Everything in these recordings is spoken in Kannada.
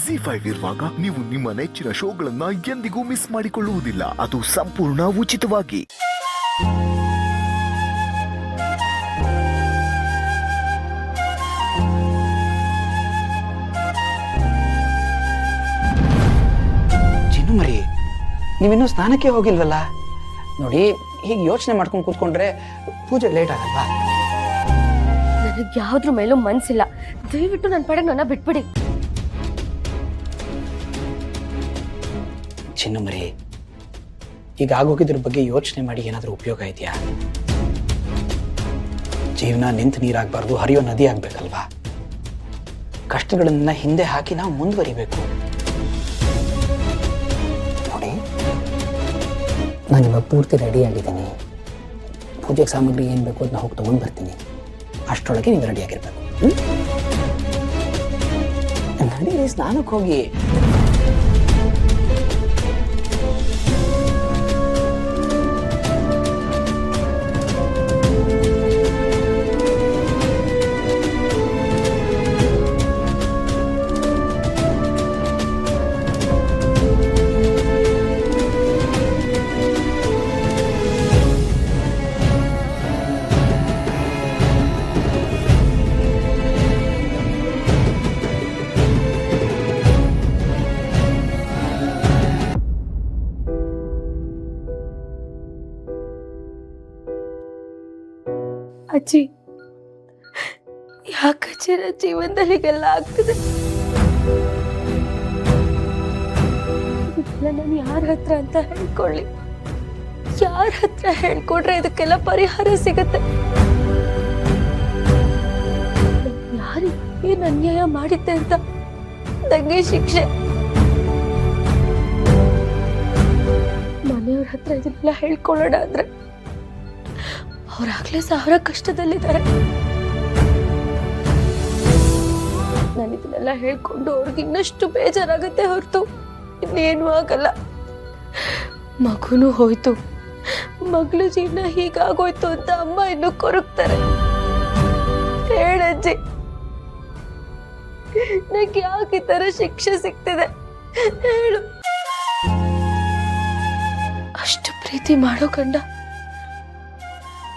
ಜಿ5 ಇರುವಾಗ ನೀವು ನಿಮ್ಮ ನೆಚ್ಚಿನ ಶೋಗಳನ್ನ ಎಂದಿಗೂ ಮಿಸ್ ಮಾಡಿಕೊಳ್ಳುವುದಿಲ್ಲ. ಅದು ಸಂಪೂರ್ಣ ಉಚಿತವಾಗಿ. ಚಿನ್ನುಮರಿ, ನೀವಿನ್ನೂ ಸ್ನಾನಕ್ಕೆ ಹೋಗಿಲ್ವಲ್ಲ? ನೋಡಿ, ಹೀಗೆ ಯೋಚನೆ ಮಾಡ್ಕೊಂಡು ಕೂತ್ಕೊಂಡ್ರೆ ಪೂಜೆ ಲೇಟ್ ಆಗಲ್ವಾ? ನನಗೆ ಯಾವ್ದ್ರ ಮೇಲೂ ಮನ್ಸಿಲ್ಲ. ದಯವಿಟ್ಟು ನನ್ನ ಪಡೆಗೆ ನನ್ನ ಬಿಟ್ಬಿಡಿ. ಚಿನ್ನುಮರಿ, ಈಗ ಆಗೋಗಿದ್ರ ಬಗ್ಗೆ ಯೋಚನೆ ಮಾಡಿ ಏನಾದರೂ ಉಪಯೋಗ ಇದೆಯಾ? ಜೀವನ ನಿಂತು ನೀರಾಗಬಾರ್ದು, ಹರಿಯೋ ನದಿ ಆಗ್ಬೇಕಲ್ವಾ? ಕಷ್ಟಗಳನ್ನ ಹಿಂದೆ ಹಾಕಿ ನಾವು ಮುಂದುವರಿಬೇಕು. ನೋಡಿ, ನಾನು ಇವಾಗ ಪೂರ್ತಿ ರೆಡಿ ಆಗಿದ್ದೀನಿ. ಪೂಜೆಗೆ ಸಾಮಗ್ರಿ ಏನು ಬೇಕು ಅದನ್ನ ಹೋಗಿ ತೊಗೊಂಡು ಬರ್ತೀನಿ. ಅಷ್ಟರೊಳಗೆ ನೀವು ರೆಡಿ ಆಗಿರ್ಬೇಕು. ನಡೀರಿ, ಸ್ನಾನಕ್ಕೆ ಹೋಗಿ. ಅಜ್ಜಿ, ಯಾಕಜ್ಜಿ ನನ್ನ ಜೀವನದಲ್ಲಿ ಹೀಗೆಲ್ಲ ಆಗ್ತಿದೆ? ಇದೆಲ್ಲ ನಾನು ಯಾರ ಹತ್ರ ಅಂತ ಹೇಳ್ಕೊಳ್ಳಿ? ಯಾರ ಹತ್ರ ಹೇಳ್ಕೊಡ್ರೆ ಇದಕ್ಕೆಲ್ಲ ಪರಿಹಾರ ಸಿಗತ್ತೆ? ಯಾರಿಗೆ ಏನ್ ಅನ್ಯಾಯ ಮಾಡಿದ್ದೆ ಅಂತ ನಂಗೆ ಶಿಕ್ಷೆ? ಮನೆಯವ್ರ ಹತ್ರ ಇದನ್ನೆಲ್ಲ ಹೇಳ್ಕೊಳ್ಳೋಣ ಅಂದ್ರೆ ಅವ್ರಾಗ್ಲೇ ಸಾವಿರ ಕಷ್ಟದಲ್ಲಿದ್ದಾರೆ. ನಾನು ಇದನ್ನೆಲ್ಲ ಹೇಳ್ಕೊಂಡು ಅವ್ರಿಗೆ ಇನ್ನಷ್ಟು ಬೇಜಾರಾಗತ್ತೆ ಹೊರತು ಇನ್ನೇನು ಆಗಲ್ಲ. ಮಗುನೂ ಹೋಯ್ತು, ಮಗಳ ಜೀವನ ಹೀಗಾಗೋಯ್ತು ಅಂತ ಅಮ್ಮ ಇನ್ನು ಕೊರಗ್ತಾರೆ. ಹೇಳಜ್ಜಿ, ನಂಗೆ ಯಾಕೆ ಈ ತರ ಶಿಕ್ಷೆ ಸಿಗ್ತಿದೆ ಹೇಳು? ಅಷ್ಟು ಪ್ರೀತಿ ಮಾಡೋ ಗಂಡ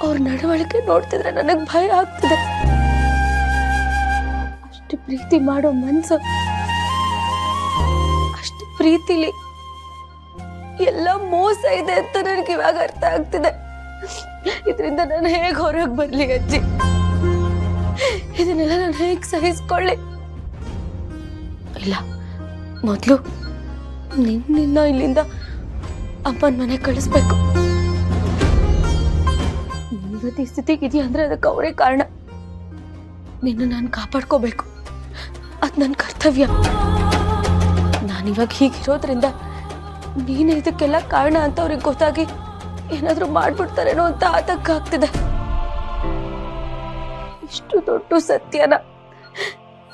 ಅವ್ರ ನಡವಳಿಕೆ ನೋಡ್ತಿದ್ರೆ ನನಗ್ ಭಯ ಆಗ್ತಿದೆ. ಅಷ್ಟು ಪ್ರೀತಿ ಮಾಡೋ ಮನ್ಸು, ಅಷ್ಟು ಪ್ರೀತಿಲಿ ಎಲ್ಲ ಮೋಸ ಇದೆ ಅಂತ ನನಗೆ ಇವಾಗ ಅರ್ಥ ಆಗ್ತಿದೆ. ಇದರಿಂದ ನಾನು ಹೇಗ್ ಹೊರಗೆ ಬರ್ಲಿ ಅಜ್ಜಿ? ಇದನ್ನೆಲ್ಲ ನಾನು ಹೇಗ್ ಸಹಿಸ್ಕೊಳ್ಳಿ? ಇಲ್ಲ, ಮೊದ್ಲು ನಿನ್ನ ಇಲ್ಲಿಂದ ಅಮ್ಮನ ಮನೆ ಕಳಿಸ್ಬೇಕು. ಇವತ್ತು ಈ ಸ್ಥಿತಿಗೆ ಇದೆಯಾ ಅಂದ್ರೆ ಅದಕ್ಕೆ ಅವರೇ ಕಾರಣ. ನಿನ್ನ ನಾನು ಕಾಪಾಡ್ಕೋಬೇಕು, ಅದ್ ನನ್ನ ಕರ್ತವ್ಯ. ನಾನಿವಾಗ ಹೀಗಿರೋದ್ರಿಂದ ನೀನೇ ಇದಕ್ಕೆಲ್ಲ ಕಾರಣ ಅಂತ ಅವ್ರಿಗೆ ಗೊತ್ತಾಗಿ ಏನಾದ್ರೂ ಮಾಡ್ಬಿಡ್ತಾರೇನೋ ಅಂತ ಆತಂಕ ಆಗ್ತಿದೆ. ಇಷ್ಟು ದೊಡ್ಡ ಸತ್ಯನ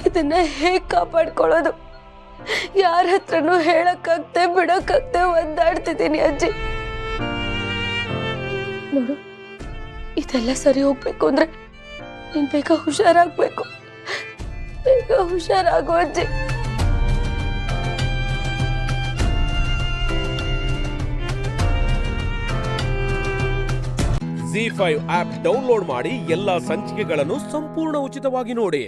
ಇದನ್ನ ಹೇಗ್ ಕಾಪಾಡ್ಕೊಳ್ಳೋದು? ಯಾರ ಹತ್ರನೂ ಹೇಳಕ್ಕಾಗ್ದೆ ಬಿಡಕ್ಕಾಗ್ದೆ ಒದ್ದಾಡ್ತಿದ್ದೀನಿ ಅಜ್ಜಿ. ನೋಡು, ಇದೆಲ್ಲ ಸರಿ ಹೋಗ್ಬೇಕು ಅಂದ್ರೆ ನೀನ್ ಬೇಗ ಹುಷಾರಾಗ್ಬೇಕು. ಬೇಗ ಹುಷಾರಾಗು ಅಜ್ಜಿ. ಜಿ5 ಆಪ್ ಡೌನ್ಲೋಡ್ ಮಾಡಿ ಎಲ್ಲಾ ಸಂಚಿಕೆಗಳನ್ನು ಸಂಪೂರ್ಣ ಉಚಿತವಾಗಿ ನೋಡಿ.